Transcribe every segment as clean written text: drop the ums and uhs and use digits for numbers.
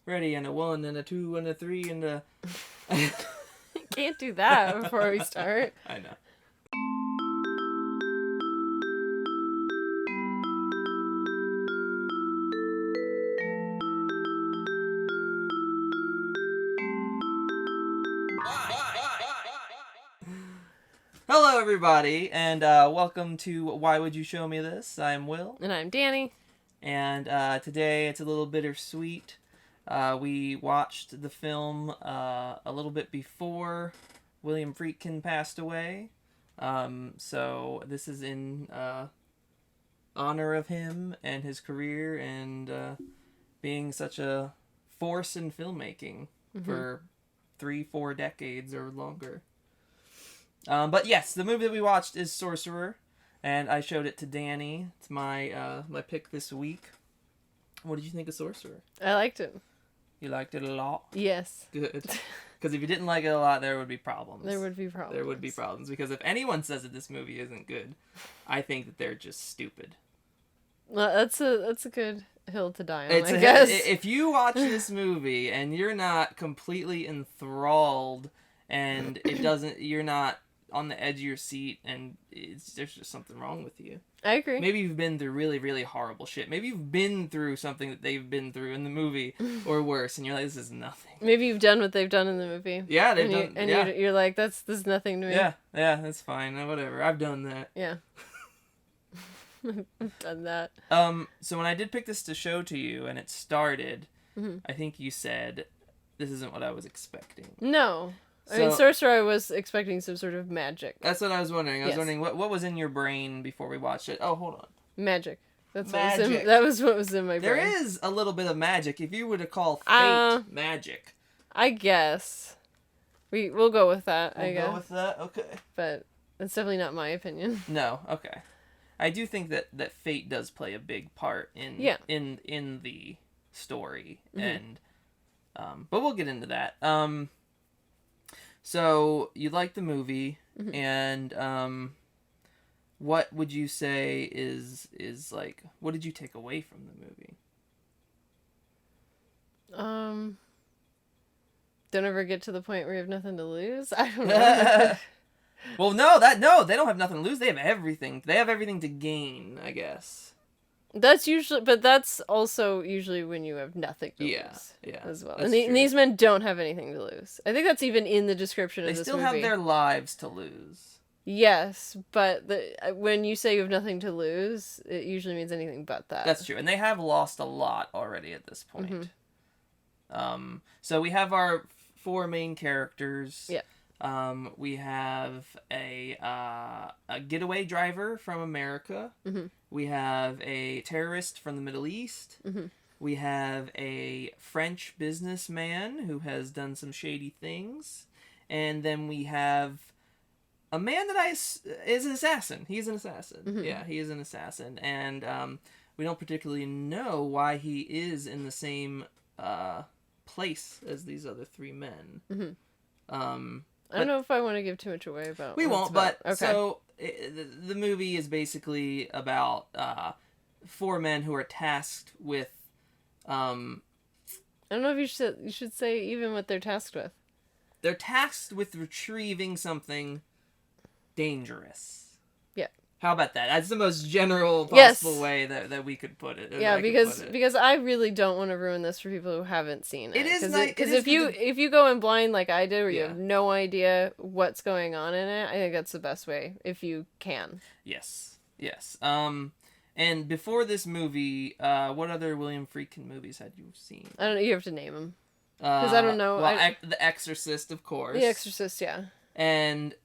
Ready, and a 1, and a 2, and a 3, and a... Can't do that before we start. I know. Hello, everybody, and welcome to Why Would You Show Me This? I'm Will. And I'm Dani. And today it's a little bittersweet. We watched the film a little bit before William Friedkin passed away. So this is in honor of him and his career and being such a force in filmmaking for 3-4 decades or longer. But yes, the movie that we watched is Sorcerer, and I showed it to Dani. It's my my pick this week. What did you think of Sorcerer? I liked it. You liked it a lot? Yes. Good. Because if you didn't like it a lot, there would be problems. There would be problems. Because if anyone says that this movie isn't good, I think that they're just stupid. Well, that's a good hill to die on, I guess. If you watch this movie and you're not completely enthralled and you're not on the edge of your seat and there's just something wrong with you. I agree. Maybe you've been through really, really horrible shit. Maybe you've been through something that they've been through in the movie or worse, and you're like, this is nothing. Maybe you've done what they've done in the movie. Yeah, You're like, this is nothing to me. Yeah, that's fine. Whatever. I've done that. Yeah. I've done that. So when I did pick this to show to you and it started, I think you said, this isn't what I was expecting. No. I mean, Sorcerer, I was expecting some sort of magic. That's what I was wondering. I was wondering what was in your brain before we watched it. Oh, hold on. Magic. That was what was in my brain. There is a little bit of magic. If you were to call fate magic. I guess. We'll go with that, I guess. We'll go with that? Okay. But that's definitely not my opinion. No, okay. I do think that fate does play a big part in the story. And but we'll get into that. So, you like the movie, and what would you say is like, what did you take away from the movie? Don't ever get to the point where you have nothing to lose? I don't know. Well, no, they don't have nothing to lose. They have everything. They have everything to gain, I guess. That's also usually when you have nothing to lose. Yeah, as well. And these men don't have anything to lose. I think that's even in the description of this movie. They still have their lives to lose. Yes, but when you say you have nothing to lose, it usually means anything but that. That's true, and they have lost a lot already at this point. So we have our 4 main characters. Yeah. We have a getaway driver from America. We have a terrorist from the Middle East. We have a French businessman who has done some shady things. And then we have a man that is an assassin. He's an assassin. Yeah, he is an assassin. And we don't particularly know why he is in the same place as these other 3 men. I don't know if I want to give too much away about. We won't, but okay. So the movie is basically about 4 men who are tasked with. I don't know if you should say even what they're tasked with. They're tasked with retrieving something dangerous. Yeah. How about that? That's the most general possible way that we could put it. Yeah, because I really don't want to ruin this for people who haven't seen it. It is nice because if you go in blind like I did, where you have no idea what's going on in it, I think that's the best way if you can. Yes. And before this movie, what other William Friedkin movies had you seen? I don't know. You have to name them because I don't know. Well, The Exorcist, of course. The Exorcist, yeah. And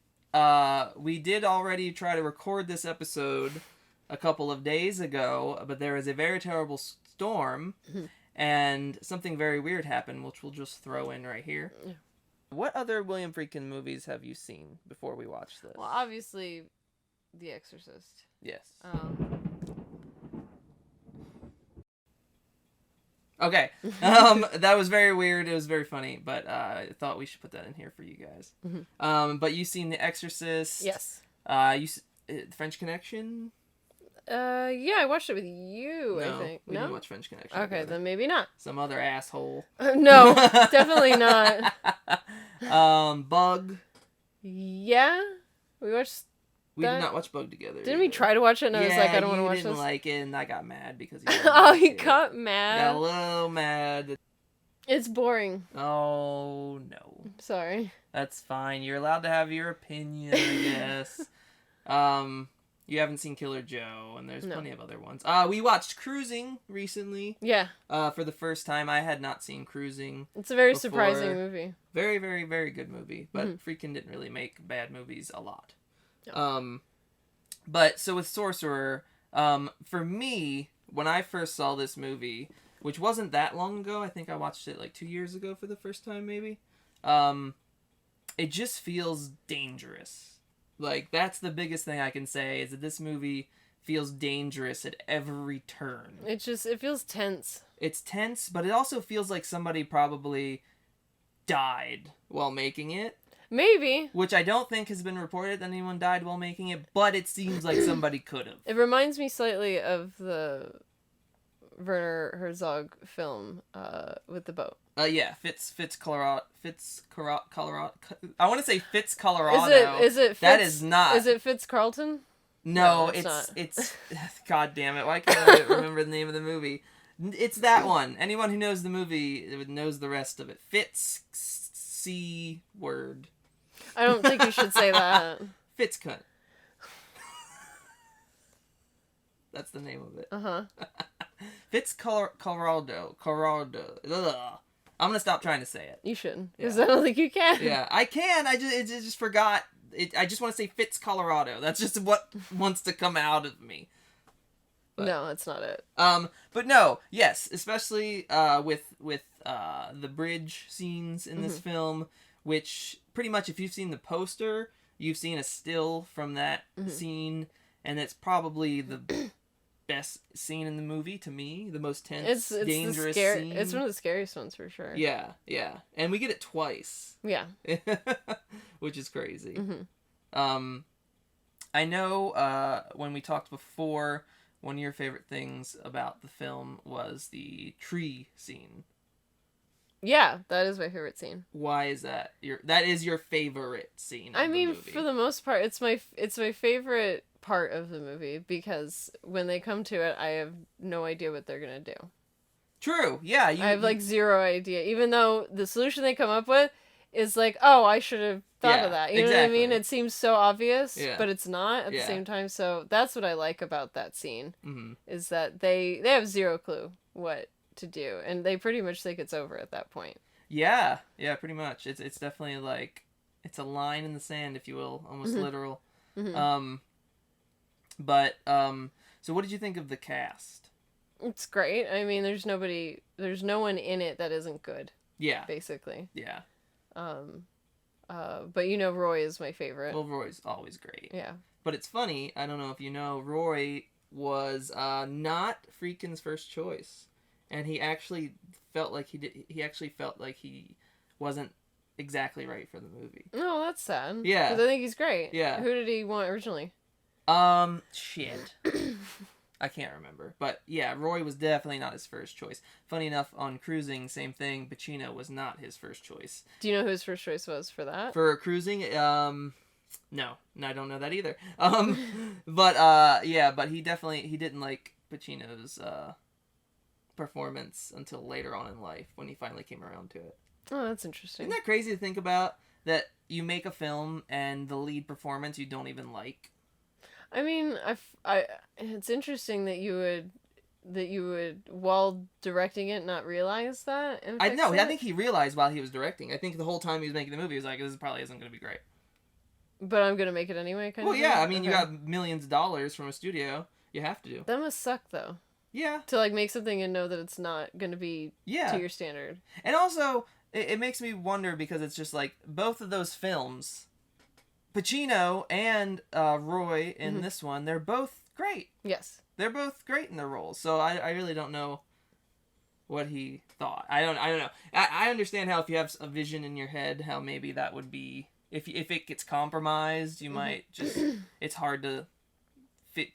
we did already try to record this episode a couple of days ago, but there was a very terrible storm, and something very weird happened, which we'll just throw in right here. Yeah. What other William Friedkin movies have you seen before we watched this? Well, obviously, The Exorcist. Yes. Okay. That was very weird. It was very funny, but I thought we should put that in here for you guys. But you've seen The Exorcist. Yes. French Connection? Yeah, I watched it with you, No, I think. we didn't watch French Connection. Okay, together. then maybe not. Some other asshole. No, definitely not. Bug. Yeah, we watched. We did not watch Bug together. Didn't we try to watch it? And I was like, I don't want to watch this. You didn't like it, and I got mad because he got mad. Got a little mad. It's boring. Oh no. Sorry. That's fine. You're allowed to have your opinion, I guess. You haven't seen Killer Joe, and there's plenty of other ones. We watched Cruising recently. Yeah. For the first time. I had not seen Cruising. It's a very surprising movie. Very, very, very good movie. But Friedkin didn't really make bad movies a lot. No. But so with Sorcerer, for me, when I first saw this movie, which wasn't that long ago, I think I watched it like 2 years ago for the first time, maybe. It just feels dangerous. Like, that's the biggest thing I can say, is that this movie feels dangerous at every turn. It feels tense. It's tense, but it also feels like somebody probably died while making it. Maybe. Which I don't think has been reported that anyone died while making it, but it seems like somebody could have. It reminds me slightly of the Werner Herzog film with the boat. Yeah, Colorado. I want to say Fitz, Colorado. Is it Fitz? That is not. Is it Fitz Carlton? No, it's not. It's God damn it! Why can't I remember the name of the movie? It's that one. Anyone who knows the movie knows the rest of it. Fitz C word. I don't think you should say that. Fitz cunt. That's the name of it. Fitz Colorado. Ugh. I'm gonna stop trying to say it. You shouldn't, because I don't think you can. Yeah, I can. I just forgot. I just want to say Fitz Colorado. That's just what wants to come out of me. But, no, that's not it. But no, yes, especially with the bridge scenes in this film, which pretty much, if you've seen the poster, you've seen a still from that scene, and it's probably the best scene in the movie to me, the most tense, dangerous scene. It's one of the scariest ones for sure. Yeah, and we get it twice. Yeah, which is crazy. I know when we talked before, one of your favorite things about the film was the tree scene. Yeah, that is my favorite scene. Why is that? That is your favorite scene? I mean, for the most part, it's my favorite part of the movie, because when they come to it, I have no idea what they're gonna do. True. Yeah. I have like zero idea, even though the solution they come up with is like, oh, I should have thought of that. You know what I mean? It seems so obvious, but it's not at the same time. So that's what I like about that scene, is that they have zero clue what to do, and they pretty much think it's over at that point. Yeah, pretty much. It's definitely like, it's a line in the sand, if you will, almost literal. But so what did you think of the cast? It's great. I mean, there's no one in it that isn't good. Yeah. Basically. Yeah. But Roy is my favorite. Well, Roy's always great. Yeah. But it's funny, I don't know if you know, Roy was not Friedkin's first choice. And he actually felt like he wasn't exactly right for the movie. Oh, that's sad. Yeah. Because I think he's great. Yeah. Who did he want originally? Shit. I can't remember. But yeah, Roy was definitely not his first choice. Funny enough, on Cruising, same thing, Pacino was not his first choice. Do you know who his first choice was for that? For Cruising, no, I don't know that either. But he didn't like Pacino's, performance until later on in life, when he finally came around to it. Oh, that's interesting. Isn't that crazy to think about, that you make a film and the lead performance you don't even like? I mean, it's interesting that you would while directing it not realize that. I know. I think he realized while he was directing. I think the whole time he was making the movie, he was like, "This probably isn't going to be great." But I'm gonna make it anyway. Well, yeah. I mean, you got millions of dollars from a studio. You have to do. That must suck, though. Yeah. To like make something and know that it's not going to be to your standard. And also, it makes me wonder, because it's just like, both of those films, Pacino and Roy in this one, they're both great. Yes. They're both great in their roles. So I really don't know what he thought. I don't know. I understand how, if you have a vision in your head, how maybe that would be, if it gets compromised, you might just, it's hard to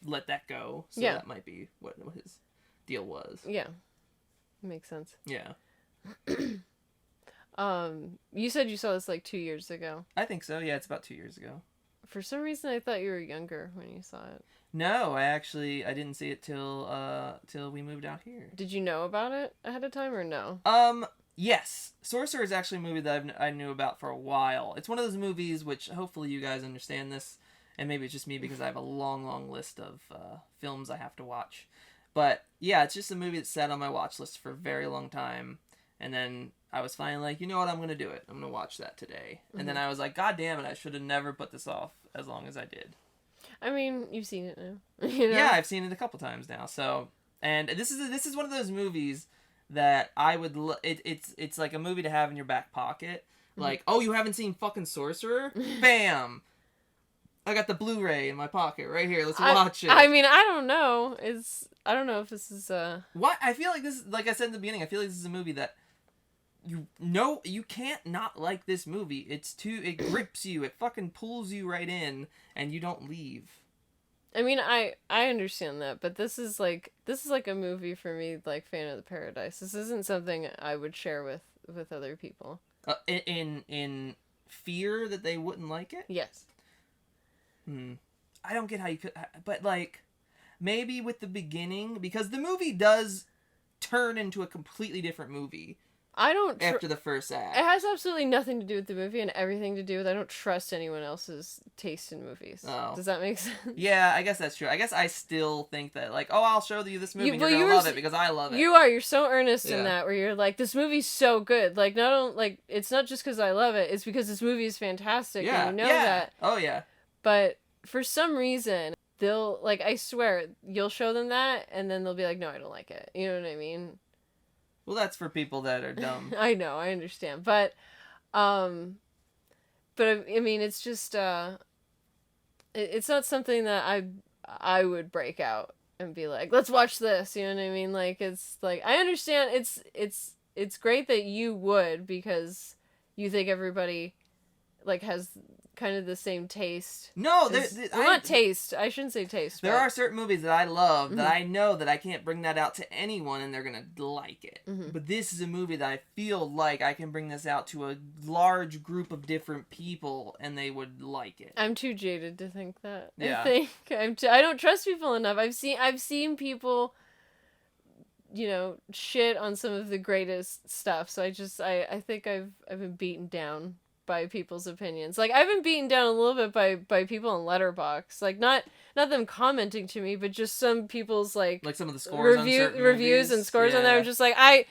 let that go. So that might be what his deal was. Yeah. Makes sense. Yeah. You said you saw this like 2 years ago. I think so. Yeah, it's about 2 years ago. For some reason, I thought you were younger when you saw it. No, I didn't see it till we moved out here. Did you know about it ahead of time or no? Yes. Sorcerer is actually a movie that I knew about for a while. It's one of those movies which hopefully you guys understand this, and maybe it's just me because I have a long list of films I have to watch. But yeah, it's just a movie that sat on my watch list for a very long time, and then I was finally like, you know what, I'm going to do it. I'm going to watch that today. Mm-hmm. And then I was like, God damn it, I should have never put this off as long as I did. I mean, you've seen it now. You know? Yeah, I've seen it a couple times now. So, and this is one of those movies that I would it's like a movie to have in your back pocket. Like, oh, you haven't seen fucking Sorcerer? Bam! I got the Blu-ray in my pocket right here. Let's watch it. I mean, I don't know. I don't know if this is What? I feel like this is, like I said in the beginning, I feel like this is a movie that you can't not like this movie. It grips you. It fucking pulls you right in, and you don't leave. I mean, I understand that, but this is like a movie for me, like Fan of the Paradise. This isn't something I would share with other people. In fear that they wouldn't like it? Yes. I don't get how you could, but like maybe with the beginning, because the movie does turn into a completely different movie. After the first act. It has absolutely nothing to do with the movie and everything to do with I don't trust anyone else's taste in movies. Oh. Does that make sense? Yeah, I guess that's true. I guess I still think that, like, oh, I'll show you this movie and you're gonna love it because I love it. You're so earnest in that, where you're like, this movie's so good. Like, it's not just because I love it, it's because this movie is fantastic and you know that. Oh, yeah. But for some reason, they'll, like, I swear, you'll show them that and then they'll be like, no, I don't like it. You know what I mean? Well, that's for people that are dumb. I know, I understand. But I mean, it's just, it's not something that I would break out and be like, let's watch this, you know what I mean? Like, it's, like, I understand it's great that you would, because you think everybody, like, has kind of the same taste. No, not taste. I shouldn't say taste. There are certain movies that I love that I know that I can't bring that out to anyone and they're gonna like it. Mm-hmm. But this is a movie that I feel like I can bring this out to a large group of different people and they would like it. I'm too jaded to think that. Yeah. I think I don't trust people enough. I've seen people, you know, shit on some of the greatest stuff. So I think I've been beaten down by people's opinions. Like, I've been beaten down a little bit by people on Letterboxd. Like, not them commenting to me, but just some people's, like some of the scores reviews and scores on there. I'm just like, I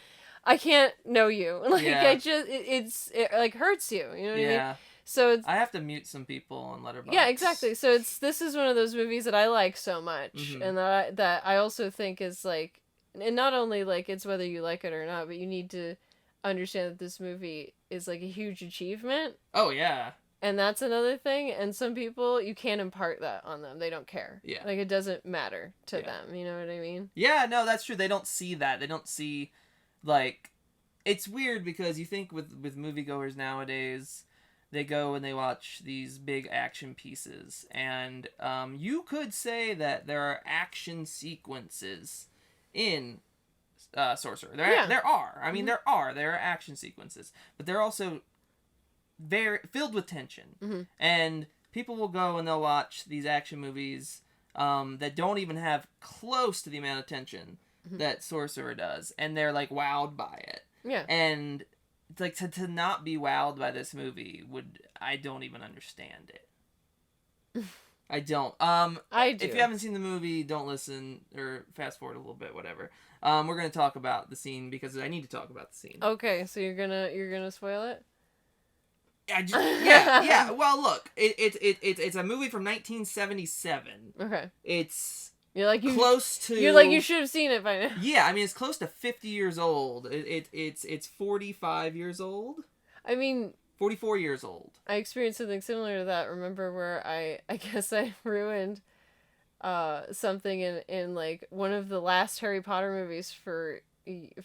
can't know you. Like, it like hurts you. You know what I mean? So I have to mute some people on Letterboxd. Yeah, exactly. So this is one of those movies that I like so much, and that I also think is like, and not only like it's whether you like it or not, but you need to understand that this movie is like a huge achievement. Oh yeah. And that's another thing. And some people, you can't impart that on them. They don't care. Yeah. Like, it doesn't matter to them. You know what I mean? Yeah, no, that's true. They don't see that. They don't see, like, it's weird because you think with moviegoers nowadays, they go and they watch these big action pieces. And you could say that there are action sequences in Sorcerer. There are. I mean, there are action sequences, but they're also very filled with tension. And people will go and they'll watch these action movies that don't even have close to the amount of tension that Sorcerer does, and they're like wowed by it. Yeah. And it's like to not be wowed by this movie I don't even understand it. I don't. I do. If you haven't seen the movie, don't listen or fast forward a little bit, whatever. We're gonna talk about the scene because I need to talk about the scene. Okay, so you're gonna spoil it? Yeah. Well, look, it's a movie from 1977. Okay. You're like close to. You're like, you should have seen it by now. Yeah, I mean, it's close to 50 years old. It's 45 years old. I mean, 44 years old. I experienced something similar to that. Remember where I guess I ruined something in like one of the last Harry Potter movies for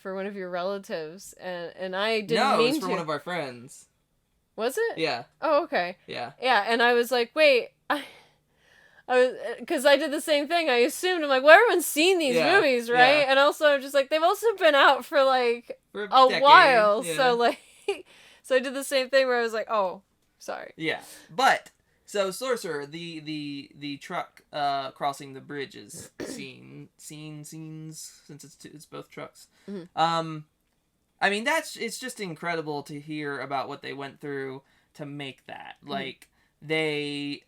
one of your relatives, and I didn't mean to. No, it was for one of our friends. Was it? Yeah. Oh, okay. Yeah. Yeah, and I was like, wait, I because I did the same thing. I assumed, I'm like, well, everyone's seen these movies, right? And also, I'm just like, they've also been out for like a while, so like, so I did the same thing where I was like, oh, sorry. Yeah, but so Sorcerer, the truck crossing the bridges scenes, since it's both trucks. Mm-hmm. I mean, it's just incredible to hear about what they went through to make that. Mm-hmm. Like they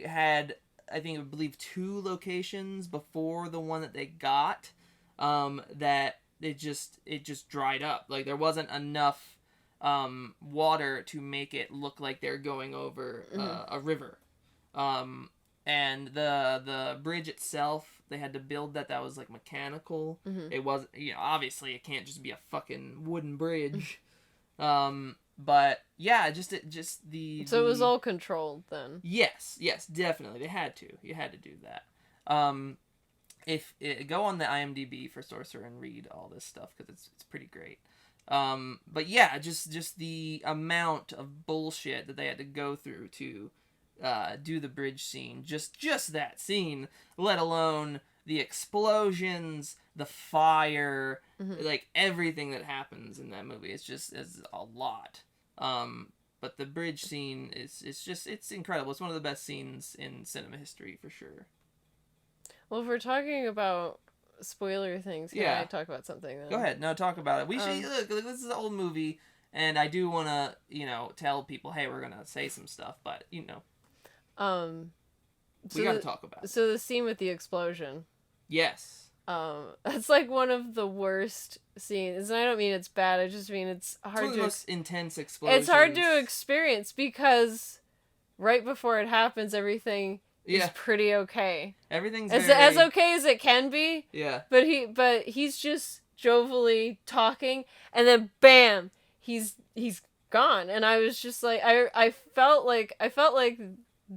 had, I believe 2 locations before the one that they got, that it just dried up. Like there wasn't enough water to make it look like they're going over a river. And the bridge itself, they had to build that was like mechanical. Mm-hmm. It was, obviously it can't just be a fucking wooden bridge. But yeah, just the. So it was all controlled then. Yes, definitely. They had to. You had to do that. Go on the IMDb for Sorcerer and read all this stuff because it's pretty great. But yeah, just the amount of bullshit that they had to go through to do the bridge scene, just that scene, let alone the explosions, the fire, like everything that happens in that movie. It's a lot. But the bridge scene it's incredible. It's one of the best scenes in cinema history for sure. Well, if we're talking about spoiler things, can I talk about something then? Go ahead. No, talk about it. We should look. This is an old movie, and I do want to, tell people, hey, we're gonna say some stuff, but we gotta talk about it. So the scene with the explosion. Yes. That's like one of the worst scenes, and I don't mean it's bad. I just mean it's hard. It's one of the most intense explosions. It's hard to experience because right before it happens, everything. Is pretty okay. Everything's as okay as it can be. Yeah. But he's just jovially talking, and then bam, he's gone. And I was just like, I felt like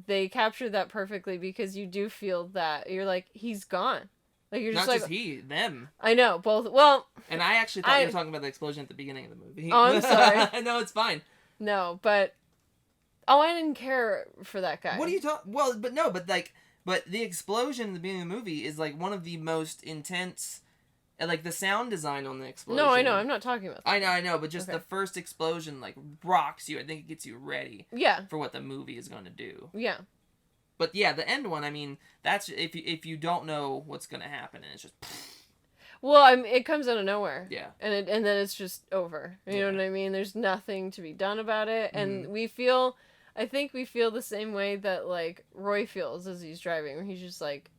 they captured that perfectly because you do feel that you're like he's gone. Like you're just not like just he, them. I know both. Well. And I actually thought you were talking about the explosion at the beginning of the movie. Oh, I'm sorry. No, it's fine. No, but. Oh, I didn't care for that guy. What are you talking? Well, but the explosion in the beginning of the movie is like one of the most intense, like the sound design on the explosion. No, I know. I'm not talking about that. I know, but just the first explosion like rocks you. I think it gets you ready. Yeah. For what the movie is going to do. Yeah. But yeah, the end one. I mean, that's if you don't know what's going to happen, and it's just. Well, it comes out of nowhere. Yeah. And then it's just over. You know what I mean? There's nothing to be done about it, and I think we feel the same way that, like, Roy feels as he's driving, where he's just like...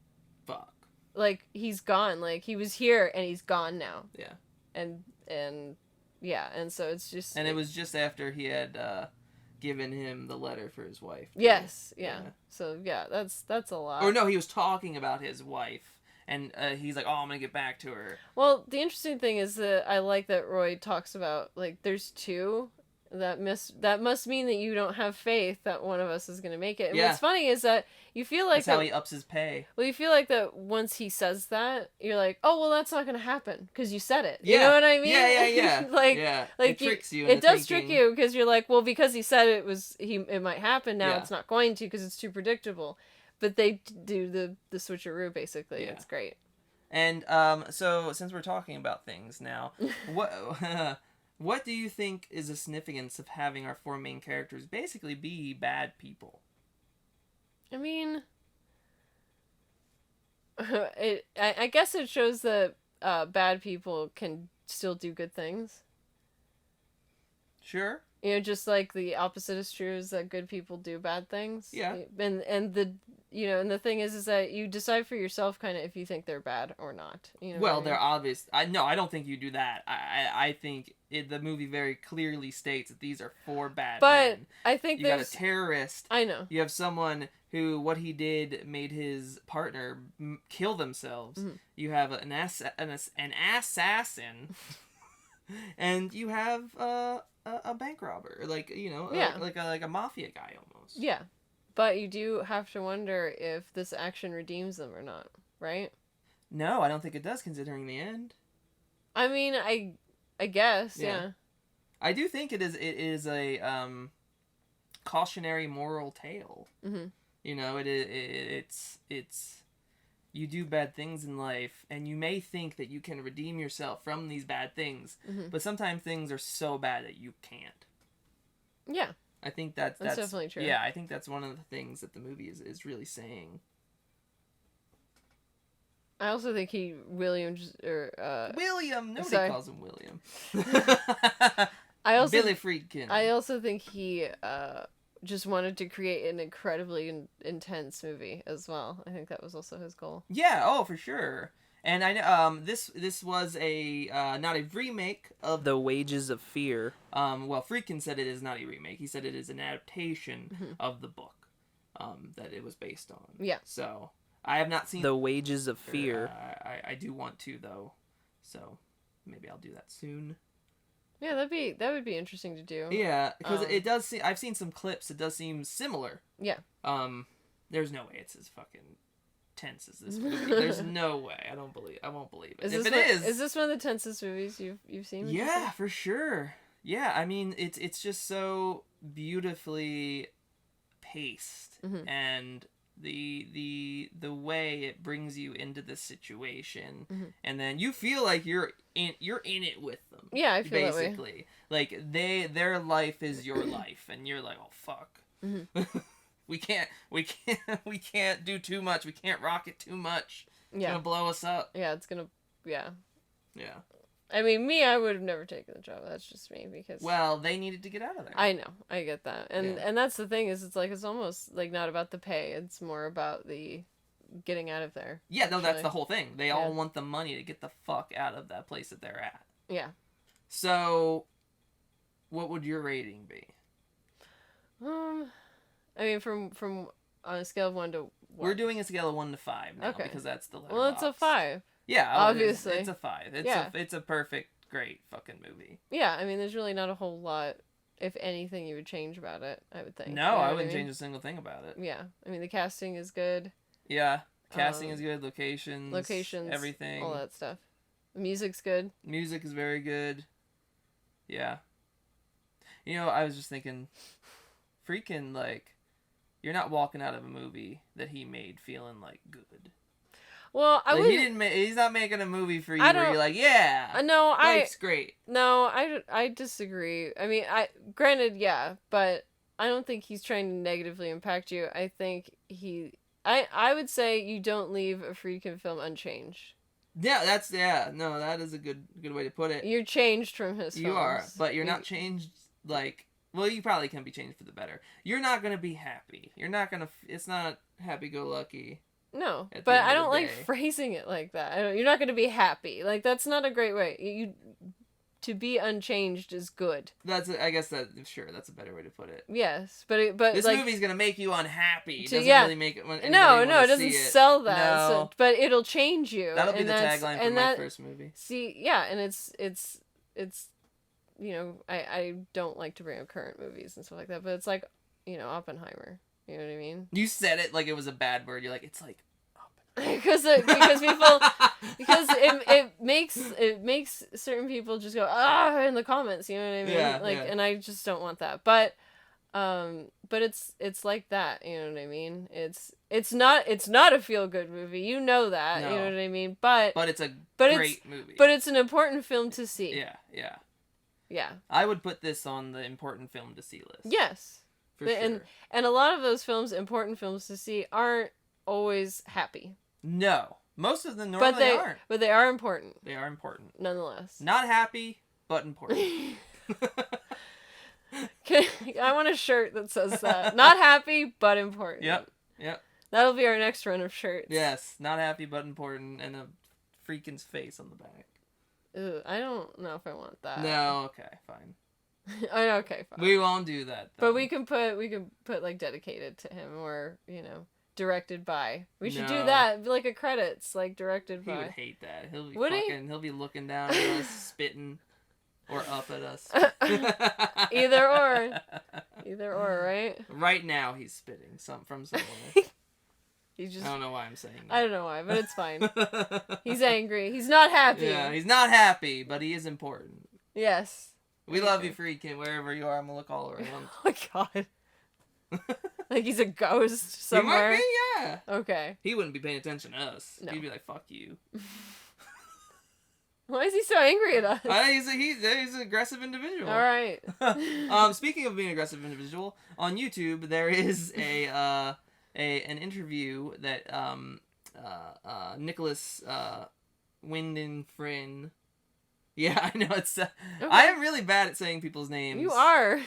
Fuck. Like, he's gone. Like, he was here, and he's gone now. Yeah. And yeah, and so it's just... And it was just after he had given him the letter for his wife. Too. Yes, yeah. So, yeah, that's a lot. Or no, he was talking about his wife, and he's like, oh, I'm gonna get back to her. Well, the interesting thing is that I like that Roy talks about, like, there's 2... That must mean that you don't have faith that one of us is going to make it. And what's funny is that you feel like... That's how he ups his pay. Well, you feel like that once he says that, you're like, oh, well, that's not going to happen because you said it. You know what I mean? Yeah. like it tricks you. It does trick you because you're like, well, because he said it might happen now, it's not going to because it's too predictable. But they do the switcheroo, basically. Yeah. It's great. And so since we're talking about things now, what do you think is the significance of having our 4 main characters basically be bad people? I mean, I guess it shows that bad people can still do good things. Sure. Just like the opposite is true is that good people do bad things. Yeah. And the thing is that you decide for yourself kind of if you think they're bad or not. Well, they're obvious. I don't think you do that. I think the movie very clearly states that these are 4 bad men. But I think you got a terrorist. I know. You have someone who what he did made his partner kill themselves. Mm-hmm. You have an assassin, and you have a bank robber, like like a mafia guy almost. Yeah. But you do have to wonder if this action redeems them or not, right? No, I don't think it does, considering the end. I mean, I guess, yeah. I do think it is a cautionary moral tale. Mm-hmm. You know, it's you do bad things in life, and you may think that you can redeem yourself from these bad things, but sometimes things are so bad that you can't. Yeah. I think that's definitely true. Yeah, I think that's one of the things that the movie is really saying. I also think William. Nobody calls him William. Billy Friedkin. I also think he just wanted to create an incredibly intense movie as well. I think that was also his goal. Yeah, oh, for sure. And I know this was a not a remake of The Wages of Fear. Well, Friedkin said it is not a remake. He said it is an adaptation of the book that it was based on. Yeah. So I have not seen The Wages of Fear. I do want to though, so maybe I'll do that soon. Yeah, that would be interesting to do. Yeah, because it does seem, I've seen some clips. It does seem similar. Yeah. There's no way it's as fucking tense as this movie. There's no way. I won't believe it. Is this one of the tensest movies you've seen? Yeah, for sure. Yeah, I mean it's just so beautifully paced, and the way it brings you into this situation, and then you feel like you're in it with them. Yeah, I feel basically that way. Like their life is your life, and you're like, oh fuck. We can't do too much. We can't rock it too much. It's gonna blow us up. Yeah, it's gonna. Yeah. Yeah. I mean, I would have never taken the job. That's just me because. Well, they needed to get out of there. I know, I get that, and that's the thing is, it's almost like not about the pay. It's more about the getting out of there. Yeah, no, that's the whole thing. They all want the money to get the fuck out of that place that they're at. Yeah. So, what would your rating be? I mean, from on a scale of 1 to what? We're doing a scale of 1 to 5 now because that's the letter. Well, it's a 5. Yeah, obviously. It's a 5. It's a perfect, great fucking movie. Yeah, I mean, there's really not a whole lot, if anything, you would change about it, I would think. No, you know I wouldn't change a single thing about it. Yeah, I mean, the casting is good. Yeah, casting is good, locations, everything. All that stuff. The music's good. Music is very good. Yeah. You know, I was just thinking, freaking, like, you're not walking out of a movie that he made feeling, like, good. Well, he's not making a movie for you where you're like, yeah, life's great. No, I disagree. I mean, granted, yeah, but I don't think he's trying to negatively impact you. I think I would say you don't leave a Friedkin film unchanged. Yeah, that is a good way to put it. You're changed from his films. You are, but you're not changed, like, well, you probably can be changed for the better. You're not going to be happy. It's not happy-go-lucky. No, but I don't like phrasing it like that. You're not going to be happy. Like, that's not a great way. To be unchanged is good. I guess that's a better way to put it. Yes, but this like, movie's gonna make you unhappy. It doesn't really make it. No, it doesn't sell that. No. So, but it'll change you. That'll be the tagline for my first movie. See, yeah, and it's you know, I don't like to bring up current movies and stuff like that, but it's like, you know, Oppenheimer. You know what I mean? You said it like it was a bad word. You're like, it's like because people it makes certain people just go in the comments, you know what I mean? And I just don't want that. But it's like that, you know what I mean? It's not a feel good movie, you know that, no. You know what I mean? But it's a great movie. But it's an important film to see. Yeah. I would put this on the important film to see list. Yes. For sure. And a lot of those important films to see aren't always happy. No. Most of them normally aren't. But they are important. They are important. Nonetheless. Not happy, but important. I want a shirt that says that. Not happy, but important. Yep. That'll be our next run of shirts. Yes. Not happy, but important, and a Friedkin's face on the back. Ooh, I don't know if I want that. No, okay, fine. Okay, fine. We won't do that, though. But we can put like dedicated to him, or, you know, directed by. We should do that, like a credits, like directed by. He would hate that. He'll be looking down at us, spitting, or up at us. Either or, right? Right now he's spitting from somewhere. I don't know why I'm saying that. I don't know why, but it's fine. He's angry. He's not happy. Yeah, he's not happy, but he is important. Yes. We love you, Friedkin, wherever you are. I'm gonna look all around. Oh my god. Like he's a ghost somewhere? He might be, yeah. Okay. He wouldn't be paying attention to us. No. He'd be like, fuck you. Why is he so angry at us? He's an aggressive individual. All right. Speaking of being an aggressive individual, on YouTube there is an interview that Nicholas Winden Friend. Yeah, I know it's. Okay. I am really bad at saying people's names. You are.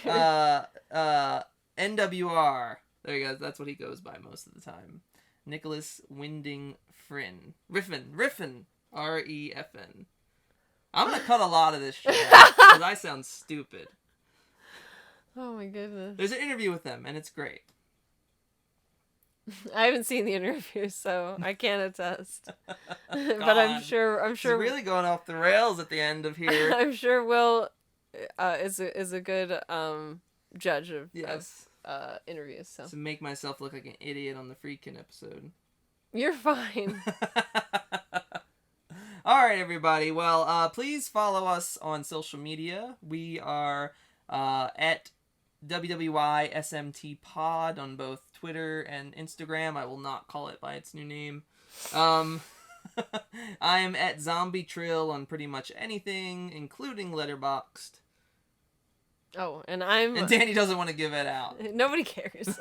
NWR. There you go. That's what he goes by most of the time. Nicholas Winding Friend. Riffin. REFN. I'm gonna cut a lot of this shit out because I sound stupid. Oh my goodness. There's an interview with them and it's great. I haven't seen the interview, so I can't attest. But I'm sure. It's really going off the rails at the end of here. I'm sure Will is a good judge of interviews. So to make myself look like an idiot on the Friedkin episode. You're fine. All right, everybody. Well, please follow us on social media. We are at WWYSMT Pod on both Twitter and Instagram. I will not call it by its new name. I am at Zombie Trill on pretty much anything, including Letterboxd. Oh, and Dani doesn't want to give it out. Nobody cares.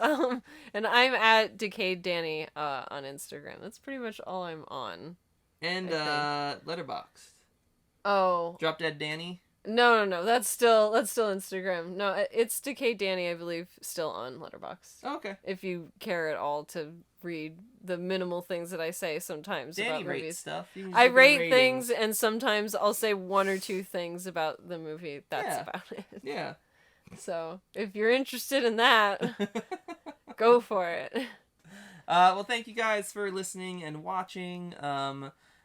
And I'm at Decayed Dani on Instagram. That's pretty much all I'm on. And Letterboxd. Oh. Drop Dead Dani. No. That's still Instagram. No, it's Decayed Dani, I believe, still on Letterboxd. Oh, okay. If you care at all to read the minimal things that I say sometimes Dani about movies. Rates stuff. I rate things, and sometimes I'll say one or two things about the movie. That's about it. Yeah. So, if you're interested in that, go for it. Well, thank you guys for listening and watching.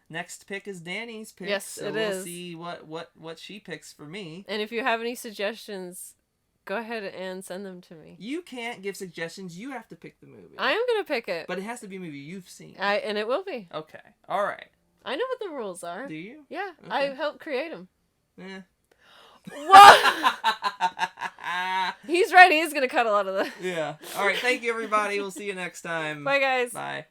Next pick is Dani's pick. Yes, so we'll see what she picks for me. And if you have any suggestions, go ahead and send them to me. You can't give suggestions. You have to pick the movie. I am going to pick it. But it has to be a movie you've seen. And it will be. Okay. All right. I know what the rules are. Do you? Yeah. Okay. I helped create them. Eh. What? He's right. He's going to cut a lot of this. Yeah. All right. Thank you, everybody. We'll see you next time. Bye, guys. Bye.